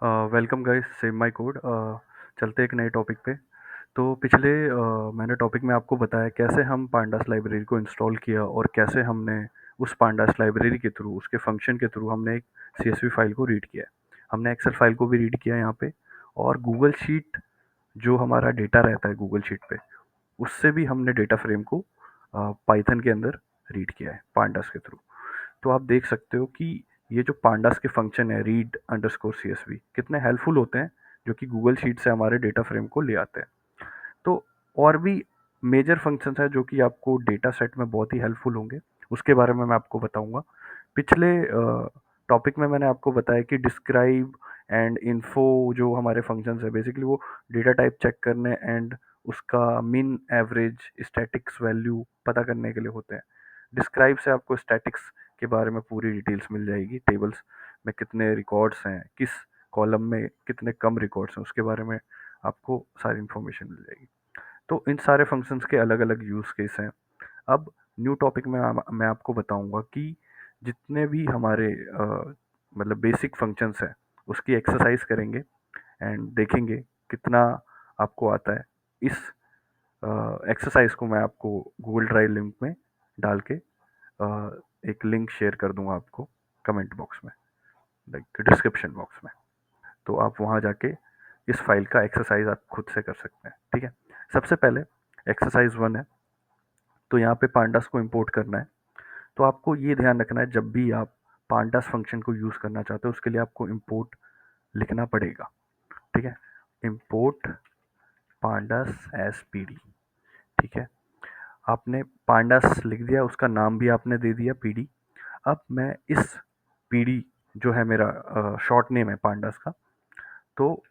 Welcome guys, save my code. चलते एक नए टॉपिक पे। तो पिछले मैंने टॉपिक में आपको बताया कैसे हम पांडास लाइब्रेरी को इंस्टॉल किया और कैसे हमने उस पांडास लाइब्रेरी के थ्रू, उसके फंक्शन के थ्रू हमने एक सीएसवी फाइल को रीड किया। हमने एक्सेल फाइल को भी रीड किया यहाँ पे, और गूगल शीट जो हमारा डेटा रहता है गूगल शीट पे, उससे भी हमने डेटा फ्रेम को पाइथन के अंदर रीड किया है पांडास के थ्रू। तो आप देख सकते हो कि ये जो पांडास के फंक्शन है रीड अंडरस्कोर सीएसवी कितने हेल्पफुल होते हैं, जो कि गूगल शीट से हमारे डेटा फ्रेम को ले आते हैं। तो और भी मेजर फंक्शंस हैं जो कि आपको डेटा सेट में बहुत ही हेल्पफुल होंगे, उसके बारे में मैं आपको बताऊंगा। पिछले टॉपिक में मैंने आपको बताया कि डिस्क्राइब एंड इन्फो जो हमारे फंक्शंस है, बेसिकली वो डेटा टाइप चेक करने एंड उसका मीन एवरेज स्टैटिक्स वैल्यू पता करने के लिए होते हैं। डिस्क्राइब से आपको स्टैटिक्स के बारे में पूरी डिटेल्स मिल जाएगी, टेबल्स में कितने रिकॉर्ड्स हैं, किस कॉलम में कितने कम रिकॉर्ड्स हैं, उसके बारे में आपको सारी इन्फॉर्मेशन मिल जाएगी। तो इन सारे फंक्शंस के अलग अलग यूज़ केस हैं। अब न्यू टॉपिक में मैं आपको बताऊंगा कि जितने भी हमारे मतलब बेसिक फंक्शंस हैं उसकी एक्सरसाइज करेंगे एंड देखेंगे कितना आपको आता है। इस एक्सरसाइज को मैं आपको गूगल ड्राइव लिंक में डाल के एक लिंक शेयर कर दूंगा आपको कमेंट बॉक्स में, लाइक डिस्क्रिप्शन बॉक्स में। तो आप वहाँ जाके इस फाइल का एक्सरसाइज आप खुद से कर सकते हैं, ठीक है। सबसे पहले एक्सरसाइज 1 है, तो यहाँ पे पांडास को इंपोर्ट करना है। तो आपको ये ध्यान रखना है, जब भी आप पांडास फंक्शन को यूज़ करना चाहते हो उसके लिए आपको इंपोर्ट लिखना पड़ेगा, ठीक है। Import pandas S P D, ठीक है। आपने पांडास लिख दिया, उसका नाम भी आपने दे दिया पीडी। अब मैं इस पीडी जो है मेरा शॉर्ट नेम है पांडास का, तो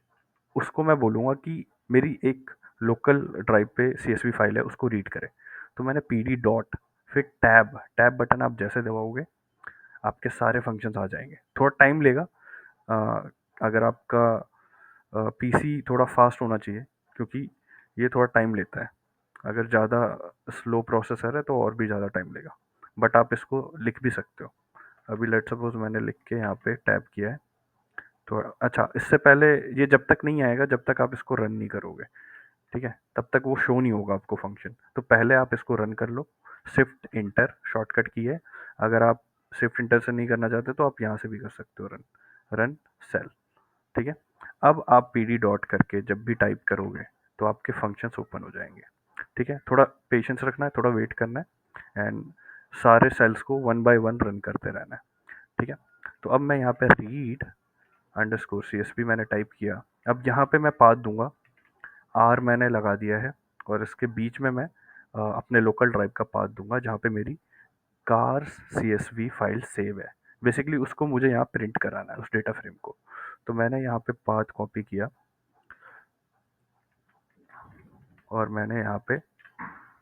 उसको मैं बोलूँगा कि मेरी एक लोकल ड्राइव पे सीएसवी फाइल है उसको रीड करे। तो मैंने पी डी डॉट, फिर टैब टैब बटन आप जैसे दबाओगे आपके सारे फंक्शंस आ जाएंगे। थोड़ा टाइम लेगा, अ, अगर आपका पीसी थोड़ा फास्ट होना चाहिए, क्योंकि ये थोड़ा टाइम लेता है। अगर ज़्यादा स्लो प्रोसेसर है तो और भी ज़्यादा टाइम लेगा, बट आप इसको लिख भी सकते हो। अभी लेट सपोज मैंने लिख के यहाँ पे टैप किया है। तो अच्छा, इससे पहले ये जब तक नहीं आएगा जब तक आप इसको रन नहीं करोगे, ठीक है, तब तक वो शो नहीं होगा आपको फंक्शन। तो पहले आप इसको रन कर लो। शिफ्ट इंटर शॉर्टकट की है। अगर आप शिफ्ट इंटर से नहीं करना चाहते तो आप यहाँ से भी कर सकते हो, रन रन सेल, ठीक है। अब आप पी डी डॉट करके जब भी टाइप करोगे तो आपके फंक्शंस ओपन हो जाएंगे, ठीक है। थोड़ा पेशेंस रखना है, थोड़ा वेट करना है एंड सारे सेल्स को वन बाय वन रन करते रहना है, ठीक है। तो अब मैं यहाँ पे read underscore C S P मैंने टाइप किया। अब यहाँ पे मैं पाथ दूंगा, आर मैंने लगा दिया है, और इसके बीच में मैं अपने लोकल ड्राइव का पाथ दूंगा जहाँ पे मेरी cars C S V file save है। बेसिकली उसको मुझे यहाँ प्रिंट कराना है उस डेटा फ्रेम को। तो मैंने यहाँ पे पाथ कॉपी किया और मैंने यहाँ पे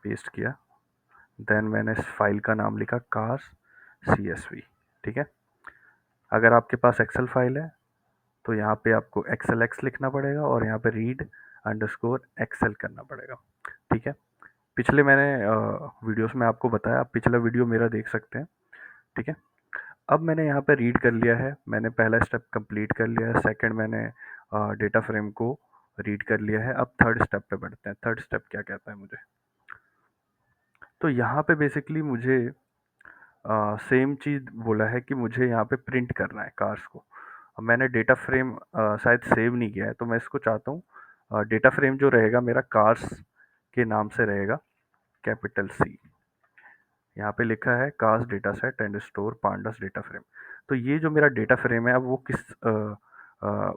पेस्ट किया। देन मैंने इस फाइल का नाम लिखा कार्स सी एस वी, ठीक है। अगर आपके पास एक्सेल फाइल है तो यहाँ पे आपको एक्सेल एक्स लिखना पड़ेगा और यहाँ पे रीड अंडरस्कोर एक्सेल करना पड़ेगा, ठीक है। पिछले मैंने वीडियोस में आपको बताया, आप पिछला वीडियो मेरा देख सकते हैं, ठीक है। अब मैंने यहाँ पे रीड कर लिया है, मैंने पहला स्टेप कंप्लीट कर लिया है। सेकंड मैंने डेटा फ्रेम को रीड कर लिया है। अब थर्ड स्टेप पे बढ़ते हैं। थर्ड स्टेप क्या कहता है मुझे, तो यहाँ पे बेसिकली मुझे सेम चीज़ बोला है कि मुझे यहाँ पे प्रिंट करना है कार्स को। अब मैंने डेटा फ्रेम शायद सेव नहीं किया है, तो मैं इसको चाहता हूँ डेटा फ्रेम जो रहेगा मेरा कार्स के नाम से रहेगा, कैपिटल सी। यहाँ पे लिखा है cars data set and store pandas data frame. तो ये जो मेरा डेटा फ्रेम है अब वो किस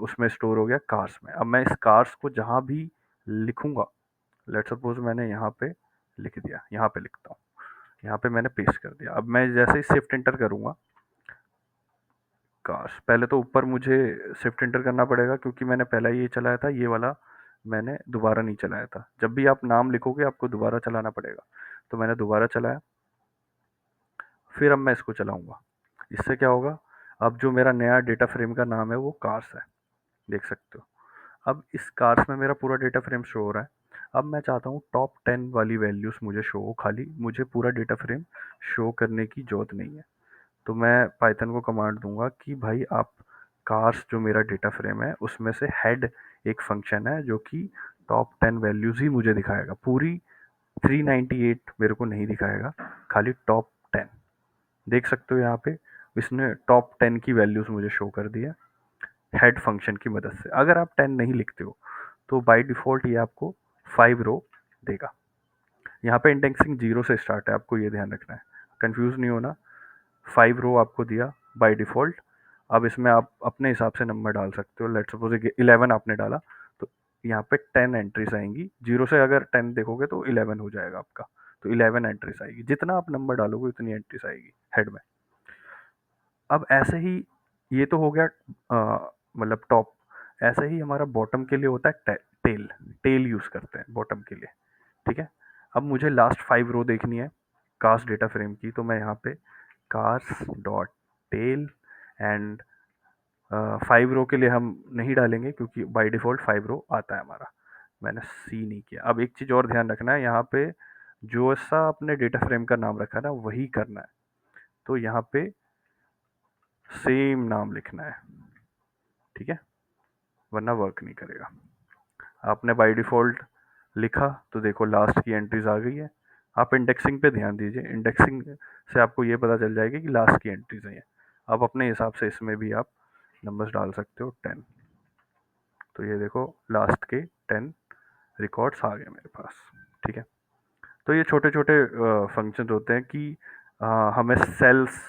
उसमें स्टोर हो गया, कार्स में। अब मैं इस कार्स को जहाँ भी लिखूंगा, लेट सपोज मैंने यहाँ पे लिख दिया, यहाँ पे लिखता हूँ, यहाँ पे मैंने पेस्ट कर दिया। अब मैं जैसे ही शिफ्ट इंटर करूँगा, काश पहले तो ऊपर मुझे शिफ्ट इंटर करना पड़ेगा क्योंकि मैंने पहला ये चलाया था, ये वाला मैंने दोबारा नहीं चलाया था। जब भी आप नाम लिखोगे आपको दोबारा चलाना पड़ेगा, तो मैंने दोबारा चलाया। फिर अब मैं इसको चलाऊंगा। इससे क्या होगा, अब जो मेरा नया डेटा फ्रेम का नाम है वो कार्स है, देख सकते हो। अब इस कार्स में मेरा पूरा डेटा फ्रेम शो हो रहा है। अब मैं चाहता हूँ टॉप 10 वाली वैल्यूज़ मुझे शो हो, खाली मुझे पूरा डेटा फ्रेम शो करने की जरूरत नहीं है। तो मैं पाइथन को कमांड दूंगा कि भाई आप कार्स जो मेरा डेटा फ्रेम है उसमें से हेड एक फंक्शन है जो कि टॉप 10 वैल्यूज ही मुझे दिखाएगा, पूरी 398 मेरे को नहीं दिखाएगा, खाली टॉप 10 देख सकते हो यहाँ पे। इसने टॉप 10 की वैल्यूज मुझे शो कर दिया हेड फंक्शन की मदद से। अगर आप 10 नहीं लिखते हो तो बाय डिफ़ॉल्ट ये आपको 5 रो देगा। यहाँ पे इंडेक्सिंग 0 से स्टार्ट है, आपको ये ध्यान रखना है, कंफ्यूज नहीं होना। 5 रो आपको दिया बाय डिफ़ॉल्ट। अब इसमें आप अपने हिसाब से नंबर डाल सकते हो। लेट्स सपोज 11 आपने डाला तो यहाँ पे 10 एंट्रीज आएंगी। 0 से अगर 10 देखोगे तो 11 हो जाएगा आपका, तो 11 एंट्रीज आएगी। जितना आप नंबर डालोगे उतनी एंट्रीज आएगी हेड में। अब ऐसे ही ये तो हो गया मतलब टॉप। ऐसे ही हमारा बॉटम के लिए होता है टेल। टेल यूज़ करते हैं बॉटम के लिए, ठीक है। अब मुझे लास्ट 5 रो देखनी है कार्स डेटा फ्रेम की, तो मैं यहाँ पे कार्स डॉट टेल एंड 5 रो के लिए हम नहीं डालेंगे क्योंकि बाय डिफ़ॉल्ट 5 रो आता है हमारा। मैंने सी नहीं किया। अब एक चीज़ और ध्यान रखना है, यहाँ पे जो सा अपने डेटा फ्रेम का नाम रखा है ना वही करना है। तो यहाँ पे सेम नाम लिखना है, ठीक है, वरना वर्क नहीं करेगा। आपने बाय डिफ़ॉल्ट लिखा तो देखो लास्ट की एंट्रीज आ गई है। आप इंडेक्सिंग पे ध्यान दीजिए, इंडेक्सिंग से आपको ये पता चल जाएगी कि लास्ट की एंट्रीज हैं। अब अपने हिसाब से इसमें भी आप नंबर्स डाल सकते हो 10। तो ये देखो लास्ट के 10 रिकॉर्ड्स आ गए मेरे पास, ठीक है। तो ये छोटे छोटे फंक्शन होते हैं कि हमें सेल्स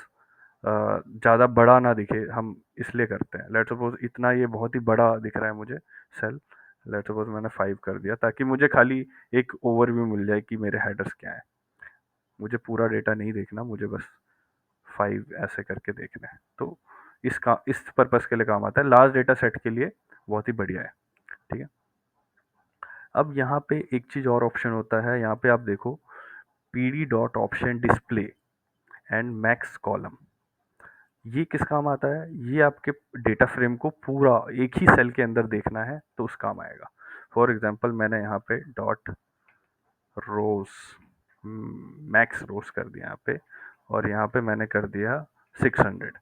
ज़्यादा बड़ा ना दिखे, हम इसलिए करते हैं। लेट्स सपोज इतना ये बहुत ही बड़ा दिख रहा है मुझे सेल, लेट्स सपोज मैंने 5 कर दिया ताकि मुझे खाली एक ओवरव्यू मिल जाए कि मेरे हेडर्स क्या है। मुझे पूरा डेटा नहीं देखना, मुझे बस 5 ऐसे करके देखना है। तो इस पर्पज़ के लिए काम आता है, लार्ज डेटा सेट के लिए बहुत ही बढ़िया है, ठीक है। अब यहाँ पे एक चीज़ और ऑप्शन होता है, यहाँ पे आप देखो pd dot option display and max column. ये किस काम आता है? ये आपके डेटा फ्रेम को पूरा एक ही सेल के अंदर देखना है तो उस काम आएगा। फॉर एग्जांपल मैंने यहाँ पे डॉट रोज मैक्स रोज कर दिया यहाँ पे, और यहाँ पे मैंने कर दिया 600,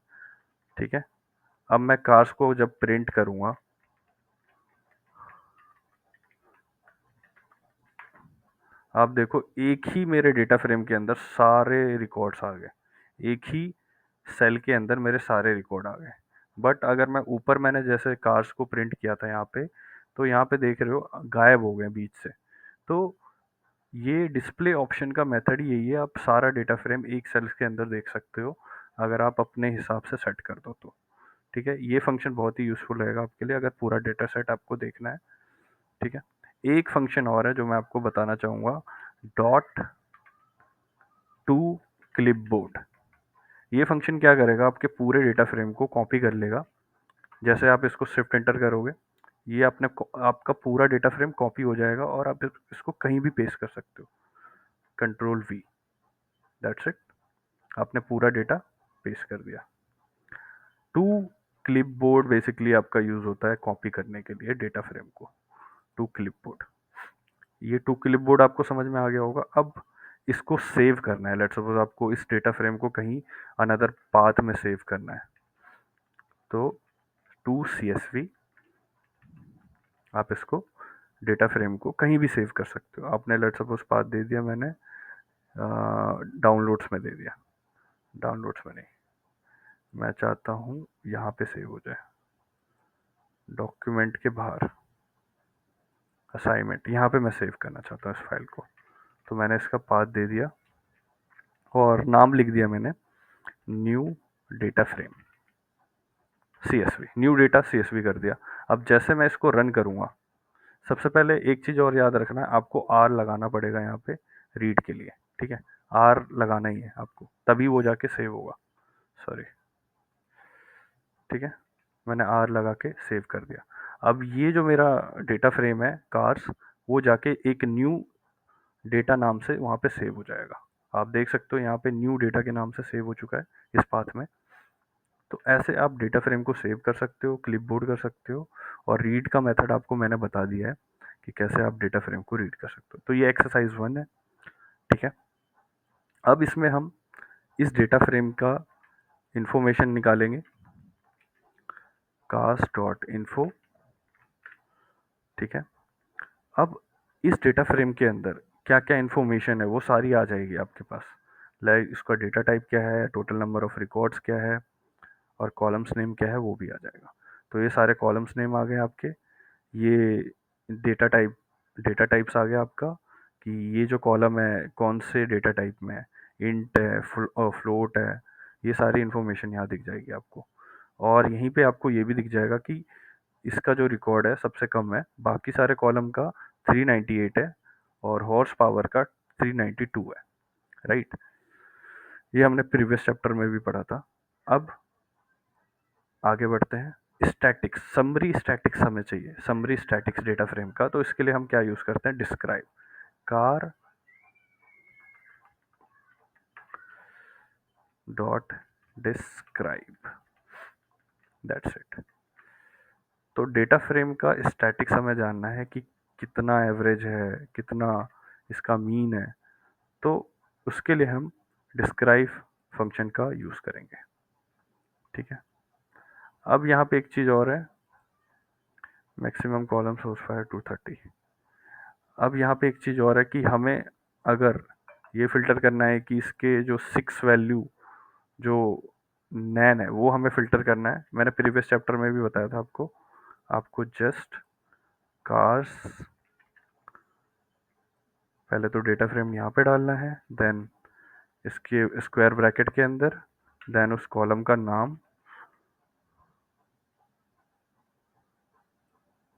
ठीक है। अब मैं कार्स को जब प्रिंट करूँगा, आप देखो एक ही मेरे डेटा फ्रेम के अंदर सारे रिकॉर्ड्स आ गए, एक ही सेल के अंदर मेरे सारे रिकॉर्ड आ गए। बट अगर मैं ऊपर मैंने जैसे कार्स को प्रिंट किया था यहाँ पे, तो यहाँ पे देख रहे हो गायब हो गए बीच से। तो ये डिस्प्ले ऑप्शन का मेथड ही यही है, आप सारा डेटा फ्रेम एक सेल के अंदर देख सकते हो अगर आप अपने हिसाब से सेट कर दो तो, ठीक है। ये फंक्शन बहुत ही यूज़फुल रहेगा आपके लिए अगर पूरा डेटा सेट आपको देखना है, ठीक है। एक फंक्शन और है जो मैं आपको बताना चाहूँगा, डॉट टू क्लिपबोर्ड। ये फंक्शन क्या करेगा, आपके पूरे डेटा फ्रेम को कॉपी कर लेगा। जैसे आप इसको शिफ्ट एंटर करोगे, ये अपने आपका पूरा डेटा फ्रेम कॉपी हो जाएगा और आप इसको कहीं भी पेस्ट कर सकते हो। कंट्रोल वी, दैट्स इट, आपने पूरा डेटा पेस्ट कर दिया। टू क्लिपबोर्ड बेसिकली आपका यूज होता है कॉपी करने के लिए डेटा फ्रेम को, टू क्लिपबोर्ड। ये टू क्लिपबोर्ड आपको समझ में आ गया होगा। अब इसको सेव करना है, लेट्स सपोज आपको इस डेटा फ्रेम को कहीं अनदर पाथ में सेव करना है, तो टू CSV आप इसको डेटा फ्रेम को कहीं भी सेव कर सकते हो। आपने लेट्स सपोज पाथ दे दिया, मैंने डाउनलोड्स में दे दिया, डाउनलोड्स में नहीं, मैं चाहता हूँ यहाँ पे सेव हो जाए, डॉक्यूमेंट के बाहर असाइनमेंट, यहाँ पे मैं सेव करना चाहता हूँ इस फाइल को। तो मैंने इसका पाथ दे दिया और नाम लिख दिया मैंने new data frame CSV, new data CSV कर दिया। अब जैसे मैं इसको रन करूँगा, सबसे पहले एक चीज़ और याद रखना है, आपको R लगाना पड़ेगा यहाँ पे रीड के लिए, ठीक है। R लगाना ही है आपको, तभी वो जाके सेव होगा। सॉरी, ठीक है, मैंने R लगा के सेव कर दिया। अब ये जो मेरा डेटा फ्रेम है कार्स, वो जाके एक न्यू डेटा नाम से वहाँ पे सेव हो जाएगा। आप देख सकते हो यहाँ पे न्यू डेटा के नाम से सेव हो चुका है इस पाथ में। तो ऐसे आप डेटा फ्रेम को सेव कर सकते हो, क्लिपबोर्ड कर सकते हो, और रीड का मेथड आपको मैंने बता दिया है कि कैसे आप डेटा फ्रेम को रीड कर सकते हो। तो ये एक्सरसाइज 1 है, ठीक है। अब इसमें हम इस डेटा फ्रेम का इंफॉर्मेशन निकालेंगे। cars dot info. ठीक है, अब इस डेटा फ्रेम के अंदर क्या क्या इन्फॉर्मेशन है वो सारी आ जाएगी आपके पास। लाइक इसका डेटा टाइप क्या है, टोटल नंबर ऑफ रिकॉर्ड्स क्या है, और कॉलम्स नेम क्या है वो भी आ जाएगा। तो ये सारे कॉलम्स नेम आ गए आपके। ये डेटा टाइप, डेटा टाइप्स आ गया आपका कि ये जो कॉलम है कौन से डेटा टाइप में है, इंट है, फ्लोट है, ये सारी इन्फॉर्मेशन यहाँ दिख जाएगी आपको। और यहीं पे आपको ये भी दिख जाएगा कि इसका जो रिकॉर्ड है सबसे कम है, बाकी सारे कॉलम का 398 है और हॉर्स पावर का 392 है। राइट, ये हमने प्रीवियस चैप्टर में भी पढ़ा था। अब आगे बढ़ते हैं। स्टैटिक्स, समरी स्टैटिक्स हमें चाहिए, समरी स्टैटिक्स डेटा फ्रेम का। तो इसके लिए हम क्या यूज करते हैं, describe, car dot describe, that's it. तो डेटा फ्रेम का स्टैटिक्स हमें जानना है कि कितना एवरेज है, कितना इसका मीन है। तो उसके लिए हम डिस्क्राइब फंक्शन का यूज करेंगे। ठीक है, अब यहाँ पे एक चीज और है, मैक्सिमम कॉलम सोर्स फायर 230। अब यहाँ पे एक चीज और है कि हमें अगर ये फिल्टर करना है कि इसके जो 6 वैल्यू जो नैन है वो हमें फिल्टर करना है। मैंने प्रीवियस चैप्टर में भी बताया था आपको। आपको जस्ट कार्स, पहले तो डेटा फ्रेम यहाँ पे डालना है, देन इसके स्क्वायर ब्रैकेट के अंदर, देन उस कॉलम का नाम।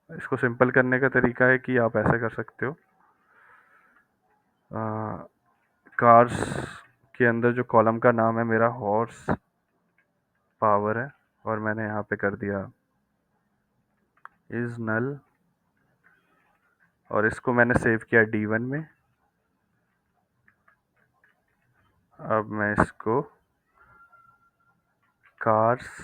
इसको सिंपल करने का तरीका है कि आप ऐसा कर सकते हो, कार्स के अंदर जो कॉलम का नाम है मेरा हॉर्स पावर है, और मैंने यहाँ पे कर दिया इज नल, और इसको मैंने सेव किया D1 में। अब मैं इसको कार्स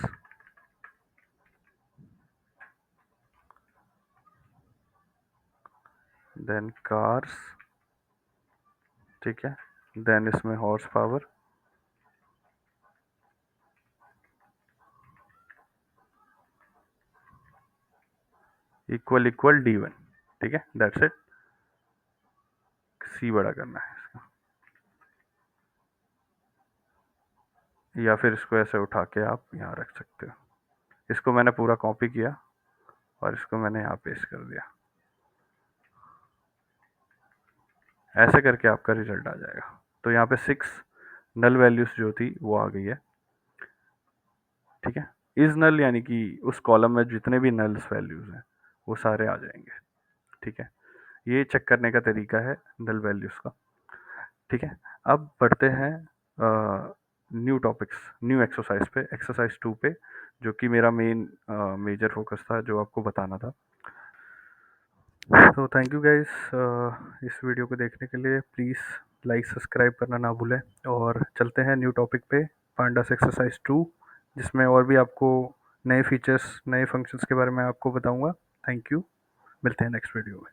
देन कार्स, ठीक है, देन इसमें horse power, equal equal D1। ठीक है, दैट्स इट। सी बड़ा करना है इसका, या फिर इसको ऐसे उठा के आप यहाँ रख सकते हो। इसको मैंने पूरा कॉपी किया और इसको मैंने यहाँ पेस्ट कर दिया। ऐसे करके आपका रिजल्ट आ जाएगा। तो यहाँ पे 6 नल वैल्यूज जो थी वो आ गई है। ठीक है, इज नल यानी कि उस कॉलम में जितने भी नल्स वैल्यूज हैं वो सारे आ जाएंगे। ठीक है, ये चेक करने का तरीका है नल वैल्यूज का। ठीक है, अब बढ़ते हैं न्यू टॉपिक्स, न्यू एक्सरसाइज पे, एक्सरसाइज 2 पे, जो कि मेरा मेन मेजर फोकस था जो आपको बताना था। तो थैंक यू गाइस इस वीडियो को देखने के लिए। प्लीज़ लाइक सब्सक्राइब करना ना भूलें, और चलते हैं न्यू टॉपिक पे, पांडास एक्सरसाइज 2, जिसमें और भी आपको नए फीचर्स, नए फंक्शंस के बारे में आपको बताऊंगा। थैंक यू, मिलते हैं नेक्स्ट वीडियो में।